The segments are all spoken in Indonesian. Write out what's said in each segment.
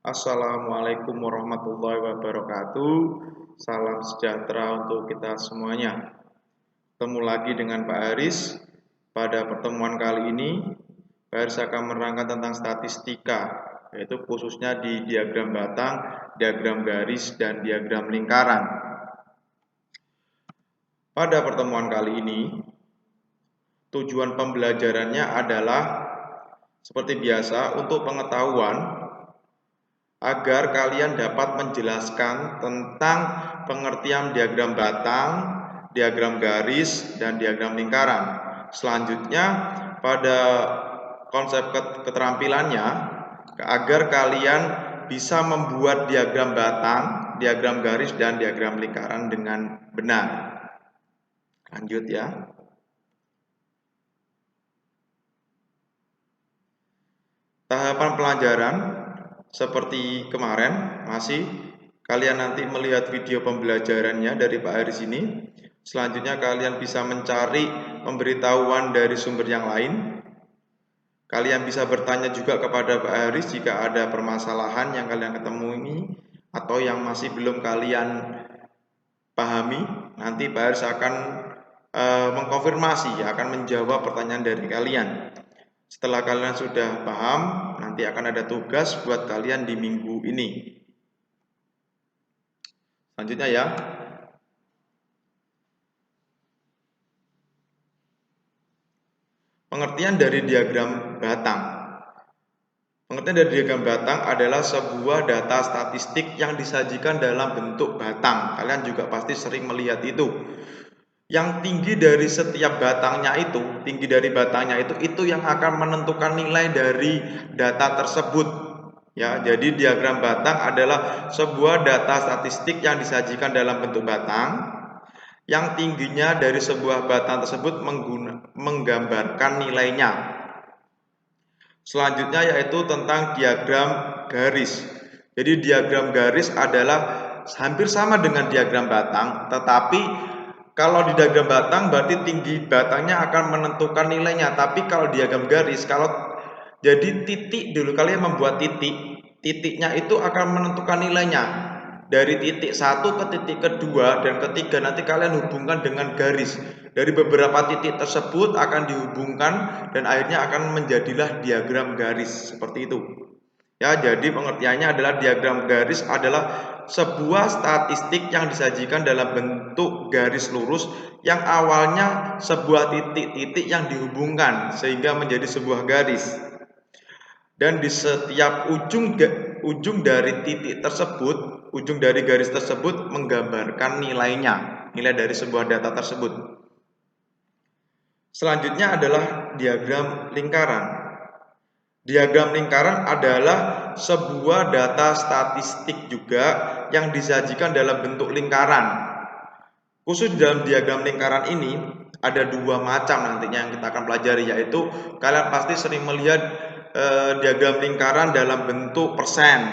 Assalamualaikum warahmatullahi wabarakatuh. Salam sejahtera untuk kita semuanya. Ketemu lagi dengan Pak Haris. Pada pertemuan kali ini, Pak Haris akan menerangkan tentang statistika, yaitu khususnya di diagram batang, diagram garis, dan diagram lingkaran. Pada pertemuan kali ini, tujuan pembelajarannya adalah seperti biasa untuk pengetahuan agar kalian dapat menjelaskan tentang pengertian diagram batang, diagram garis, dan diagram lingkaran. Selanjutnya, pada konsep keterampilannya, agar kalian bisa membuat diagram batang, diagram garis, dan diagram lingkaran dengan benar. Lanjut ya. Tahapan pelajaran seperti kemarin, masih kalian nanti melihat video pembelajarannya dari Pak Haris ini. Selanjutnya kalian bisa mencari pemberitahuan dari sumber yang lain. Kalian bisa bertanya juga kepada Pak Haris jika ada permasalahan yang kalian ketemui atau yang masih belum kalian pahami. Nanti Pak Haris akan mengkonfirmasi, akan menjawab pertanyaan dari kalian. Setelah kalian sudah paham, nanti akan ada tugas buat kalian di minggu ini. Selanjutnya ya. Pengertian dari diagram batang. Pengertian dari diagram batang adalah sebuah data statistik yang disajikan dalam bentuk batang. Kalian juga pasti sering melihat itu. Yang tinggi dari setiap batangnya itu yang akan menentukan nilai dari data tersebut. Ya, jadi diagram batang adalah sebuah data statistik yang disajikan dalam bentuk batang yang tingginya dari sebuah batang tersebut menggambarkan nilainya. Selanjutnya yaitu tentang diagram garis. Jadi diagram garis adalah hampir sama dengan diagram batang, tetapi kalau di diagram batang berarti tinggi batangnya akan menentukan nilainya. Tapi kalau diagram garis, jadi titik dulu, kalian membuat titiknya itu akan menentukan nilainya. Dari titik 1 ke titik kedua dan ketiga nanti kalian hubungkan dengan garis. Dari beberapa titik tersebut akan dihubungkan dan akhirnya akan menjadilah diagram garis seperti itu. Ya, jadi pengertiannya adalah diagram garis adalah sebuah statistik yang disajikan dalam bentuk garis lurus yang awalnya sebuah titik-titik yang dihubungkan sehingga menjadi sebuah garis. Dan di setiap ujung dari titik tersebut, ujung dari garis tersebut menggambarkan nilainya, nilai dari sebuah data tersebut. Selanjutnya adalah diagram lingkaran. Diagram lingkaran adalah sebuah data statistik juga yang disajikan dalam bentuk lingkaran. Khusus dalam diagram lingkaran ini ada dua macam nantinya yang kita akan pelajari, yaitu kalian pasti sering melihat diagram lingkaran dalam bentuk persen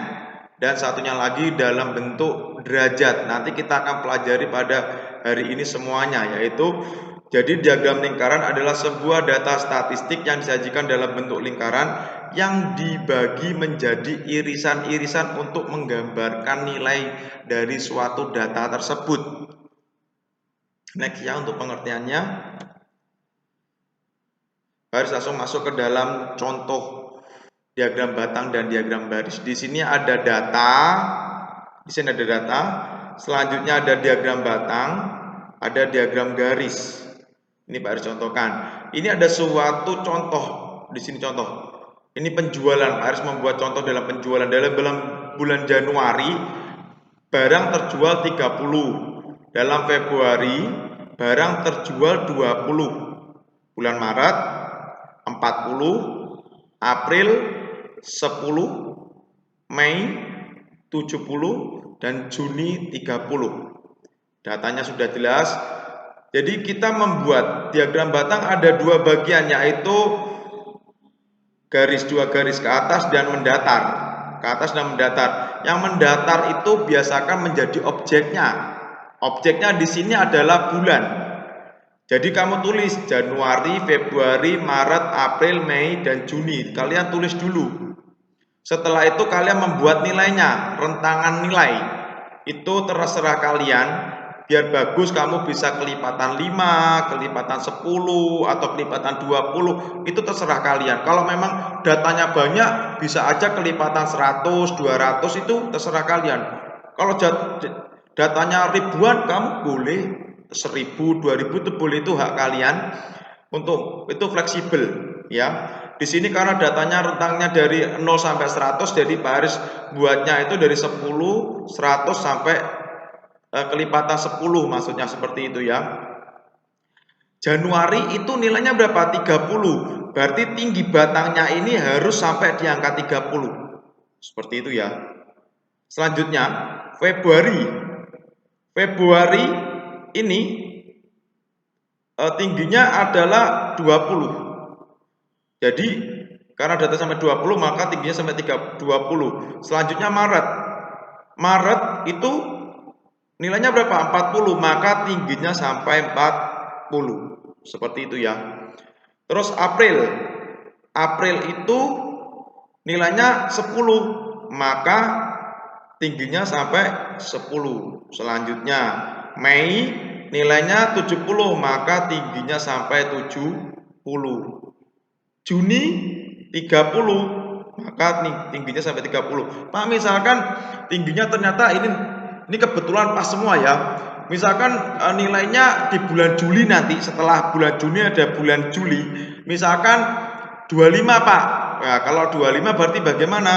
dan satunya lagi dalam bentuk derajat. Nanti kita akan pelajari pada hari ini semuanya, yaitu jadi diagram lingkaran adalah sebuah data statistik yang disajikan dalam bentuk lingkaran yang dibagi menjadi irisan-irisan untuk menggambarkan nilai dari suatu data tersebut. Next ya, untuk pengertiannya. Harus langsung masuk ke dalam contoh diagram batang dan diagram garis. Di sini ada data. Selanjutnya ada diagram batang, ada diagram garis. Ini Pak Haris contohkan. Ini ada suatu contoh. Di sini contoh. Ini penjualan. Pak Haris membuat contoh dalam penjualan. Dalam bulan Januari barang terjual 30. Dalam Februari barang terjual 20. Bulan Maret 40, April 10, Mei 70, dan Juni 30. Datanya sudah jelas. Jadi kita membuat diagram batang ada dua bagian, yaitu dua garis ke atas dan mendatar. Ke atas dan mendatar. Yang mendatar itu biasakan menjadi objeknya. Objeknya di sini adalah bulan. Jadi kamu tulis Januari, Februari, Maret, April, Mei, dan Juni. Kalian tulis dulu. Setelah itu kalian membuat nilainya, rentangan nilai. Itu terserah kalian. Biar bagus kamu bisa kelipatan 5, kelipatan 10, atau kelipatan 20. Itu terserah kalian. Kalau memang datanya banyak, bisa aja kelipatan 100, 200, itu terserah kalian. Kalau datanya ribuan, kamu boleh 1000, 2000, itu boleh, itu hak kalian. Untuk itu fleksibel ya. Di sini karena datanya rentangnya dari 0 sampai 100, jadi Pak Haris buatnya itu dari 10, 100 sampai kelipatan 10, maksudnya seperti itu ya. Januari itu nilainya berapa? 30. Berarti tinggi batangnya ini harus sampai di angka 30. Seperti itu ya. Selanjutnya, Februari. Februari ini tingginya adalah 20. Jadi karena data sampai 20 maka tingginya sampai 20. Selanjutnya Maret. Maret itu nilainya berapa? 40, maka tingginya sampai 40. Seperti itu ya. Terus April. April itu nilainya 10, maka tingginya sampai 10. Selanjutnya Mei nilainya 70, maka tingginya sampai 70. Juni 30, maka tingginya sampai 30. Pak, misalkan tingginya ternyata ini kebetulan pas semua ya. Misalkan nilainya di bulan Juli nanti, setelah bulan Juni ada bulan Juli, misalkan 25 Pak. Nah, kalau 25 berarti bagaimana?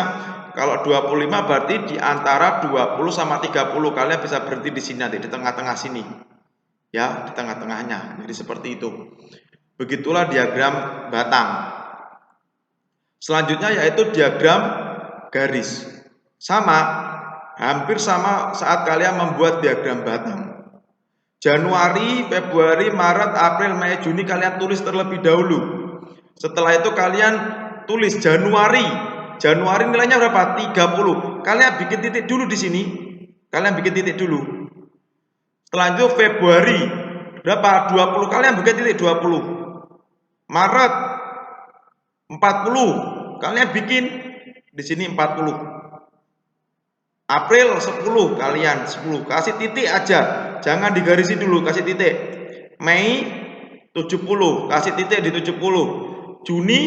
Kalau 25 berarti di antara 20 sama 30. Kalian bisa berhenti di sini nanti, di tengah-tengah sini. Ya, di tengah-tengahnya. Jadi seperti itu. Begitulah diagram batang. Selanjutnya yaitu diagram garis. Sama, hampir sama saat kalian membuat diagram batang. Januari, Februari, Maret, April, Mei, Juni kalian tulis terlebih dahulu. Setelah itu kalian tulis Januari. Januari nilainya berapa? 30. Kalian bikin titik dulu di sini. Kalian bikin titik dulu. Setelah itu Februari berapa? 20. Kalian bikin titik 20. Maret 40. Kalian bikin di sini 40. April 10, kalian 10. Kasih titik aja. Jangan digarisi dulu, kasih titik. Mei 70, kasih titik di 70. Juni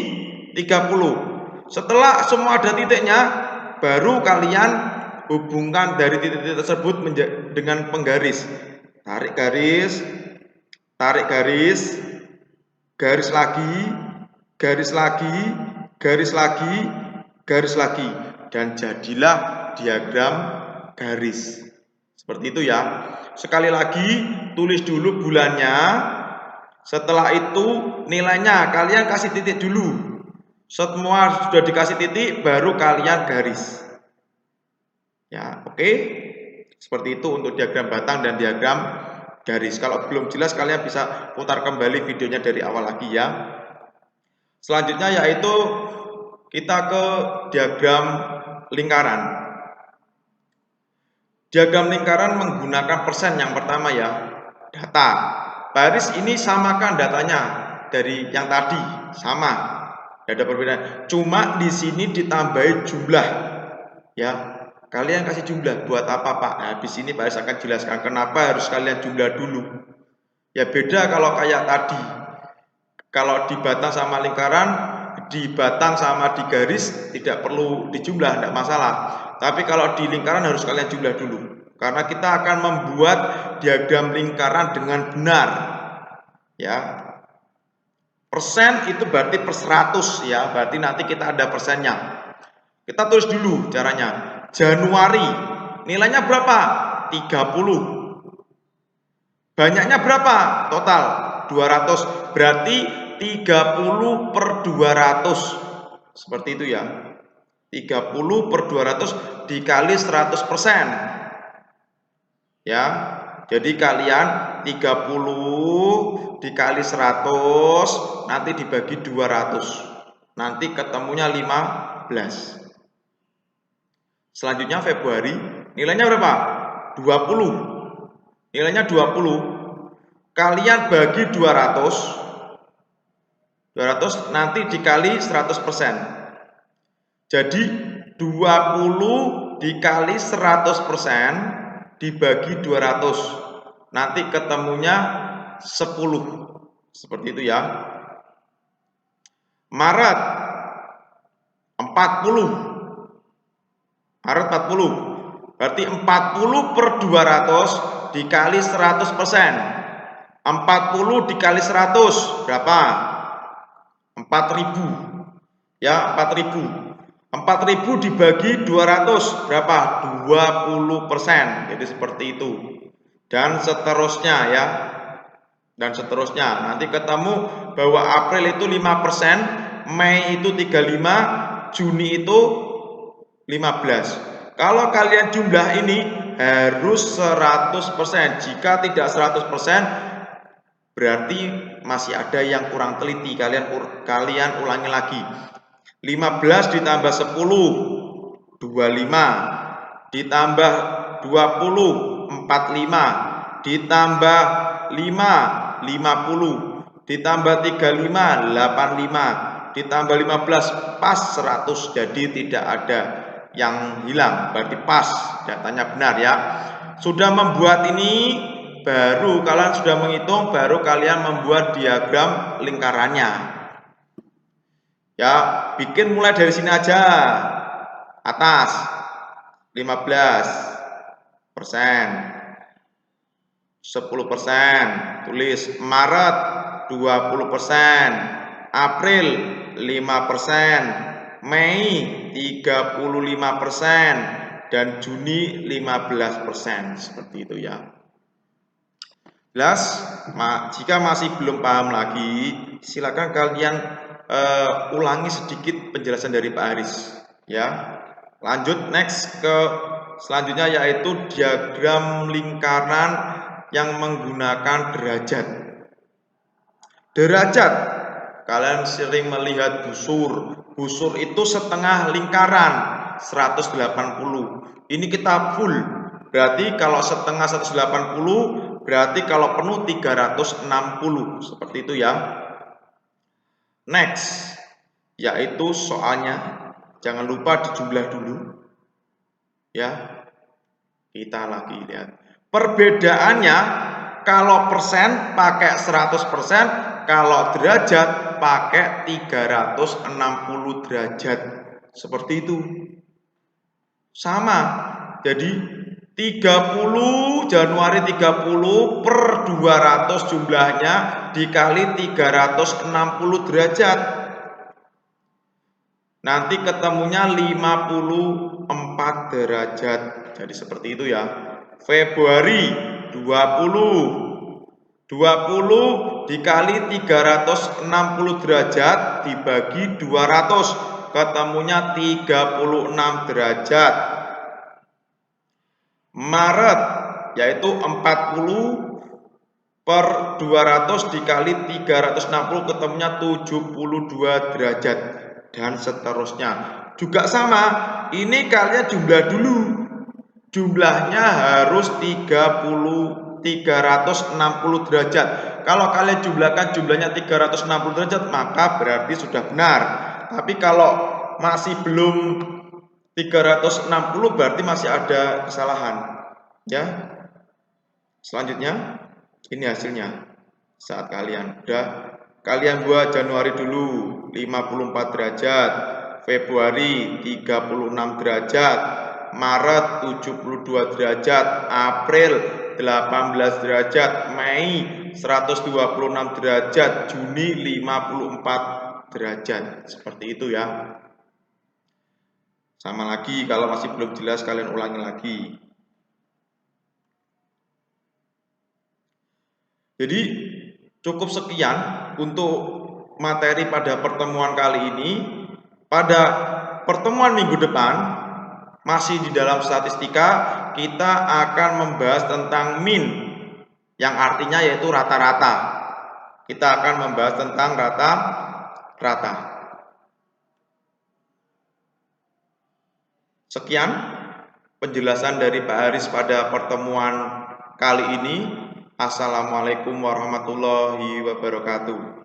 30. Setelah semua ada titiknya, baru kalian hubungkan dari titik-titik tersebut dengan penggaris. Tarik garis, tarik garis, garis lagi, garis lagi, garis lagi, garis lagi, dan jadilah diagram garis. Seperti itu ya. Sekali lagi tulis dulu bulannya. Setelah itu nilainya kalian kasih titik dulu. Semua sudah dikasih titik, baru kalian garis. Ya, oke. Seperti itu untuk diagram batang dan diagram garis. Kalau belum jelas kalian bisa putar kembali videonya dari awal lagi ya. Selanjutnya yaitu kita ke diagram lingkaran. Diagram lingkaran menggunakan persen yang pertama ya, data. Baris ini samakan datanya dari yang tadi, sama. Tidak ada perbedaan. Cuma di sini ditambahi jumlah. Ya, kalian kasih jumlah buat apa Pak? Nah, di sini Pak Haris akan jelaskan kenapa harus kalian jumlah dulu. Ya beda kalau kayak tadi. Kalau di batang sama lingkaran, di batang sama di garis tidak perlu dijumlah, tidak masalah. Tapi kalau di lingkaran harus kalian jumlah dulu. Karena kita akan membuat diagram lingkaran dengan benar. Ya. Persen itu berarti per 100 ya, berarti nanti kita ada persennya. Kita tulis dulu caranya. Januari, nilainya berapa? 30. Banyaknya berapa? Total 200. Berarti 30 per 200. Seperti itu ya. 30 per 200 dikali 100%. Ya. Jadi kalian 30 dikali 100 nanti dibagi 200. Nanti ketemunya 15. Selanjutnya Februari, nilainya berapa? 20. Nilainya 20. Kalian bagi 200. 200 nanti dikali 100%. Jadi 20 dikali 100% dibagi 200. Nanti ketemunya 10. Seperti itu ya. Maret 40. Maret 40. Berarti 40 per 200 dikali 100%. 40 dikali 100 berapa? 4.000. Ya, 4.000. 4.000 dibagi 200 berapa? 20%. Jadi seperti itu. Dan seterusnya ya. Dan seterusnya. Nanti ketemu bahwa April itu 5%, Mei itu 35, Juni itu 15. Kalau kalian jumlah ini harus 100%. Jika tidak 100%, berarti masih ada yang kurang teliti. Kalian ulangi lagi. 15 ditambah 10, 25. Ditambah 20, 45. Ditambah 5, 50, ditambah 35, 85, ditambah 15, pas 100. Jadi tidak ada yang hilang, berarti pas, datanya benar ya. Sudah membuat ini, baru kalian sudah menghitung, baru kalian membuat diagram lingkarannya ya. Bikin mulai dari sini aja. Atas 15%, 10%, tulis Maret 20%, April 5%, Mei 35%, dan Juni 15%. Seperti itu ya. Jelas? Jika masih belum paham lagi, silakan kalian ulangi sedikit penjelasan dari Pak Haris ya. Lanjut next ke selanjutnya, yaitu diagram lingkaran yang menggunakan derajat. Derajat, kalian sering melihat busur. Busur itu setengah lingkaran 180. Ini kita full. Berarti kalau setengah 180, berarti kalau penuh 360. Seperti itu ya. Next, yaitu soalnya. Jangan lupa dijumlah dulu. Ya. Kita lagi lihat. Perbedaannya, kalau persen pakai 100%, kalau derajat pakai 360 derajat. Seperti itu. Sama. Jadi 30 Januari 30 per 200 jumlahnya dikali 360 derajat. Nanti ketemunya 54 derajat. Jadi seperti itu ya. Februari 20 dikali 360 derajat dibagi 200, ketemunya 36 derajat. Maret yaitu 40 per 200 dikali 360, ketemunya 72 derajat, dan seterusnya. Juga sama, ini kalian jumlah dulu. Jumlahnya harus 360 derajat. Kalau kalian jumlahkan jumlahnya 360 derajat, maka berarti sudah benar. Tapi kalau masih belum 360, berarti masih ada kesalahan. Ya. Selanjutnya, ini hasilnya. Saat kalian kalian buat Januari dulu 54 derajat, Februari 36 derajat, Maret 72 derajat, April 18 derajat, Mei 126 derajat, Juni 54 derajat. Seperti itu ya. Sama lagi, kalau masih belum jelas kalian ulangi lagi. Jadi cukup sekian untuk materi pada pertemuan kali ini. Pada pertemuan minggu depan, masih di dalam statistika, kita akan membahas tentang min, yang artinya yaitu rata-rata. Kita akan membahas tentang rata-rata. Sekian penjelasan dari Pak Haris pada pertemuan kali ini. Assalamualaikum warahmatullahi wabarakatuh.